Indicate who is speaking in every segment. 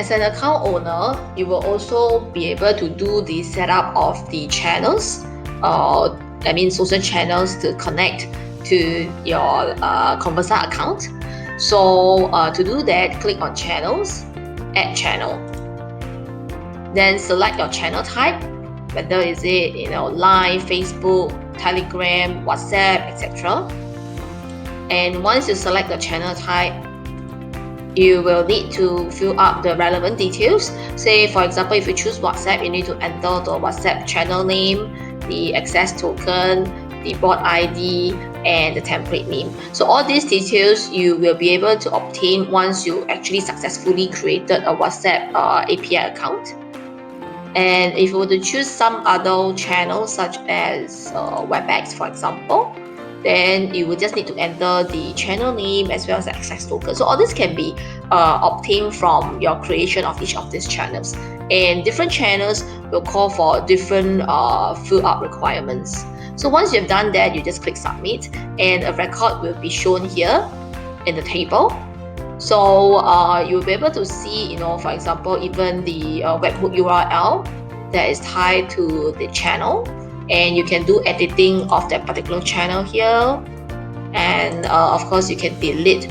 Speaker 1: As an account owner, you will also be able to do the setup of the channels, social channels to connect to your Conversa account. So to do that, click on channels, add channel. Then select your channel type, whether is it Live, Facebook, Telegram, WhatsApp, etc. And once you select the channel type, you will need to fill up the relevant details. Say, for example, if you choose WhatsApp, you need to enter the WhatsApp channel name, the access token, the bot ID, and the template name. So all these details you will be able to obtain once you actually successfully created a WhatsApp API account. And if you were to choose some other channels such as WebEx, for example, then you will just need to enter the channel name as well as the access token. So all this can be obtained from your creation of each of these channels. And different channels will call for different fill up requirements. So once you've done that, you just click submit, and a record will be shown here in the table. So you'll be able to see, for example, even the webhook URL that is tied to the channel, and you can do editing of that particular channel here. And of course, you can delete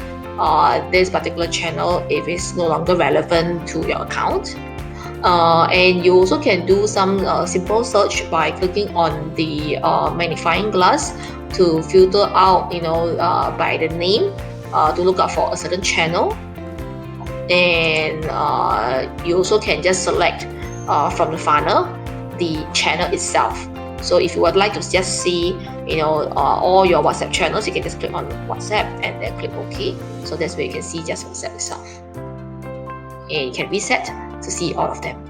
Speaker 1: this particular channel if it's no longer relevant to your account. And you also can do some simple search by clicking on the magnifying glass to filter out, by the name to look up for a certain channel. And you also can just select from the funnel the channel itself. So if you would like to just see, all your WhatsApp channels, you can just click on WhatsApp and then click OK. So that's where you can see just WhatsApp itself. And you can reset to see all of them.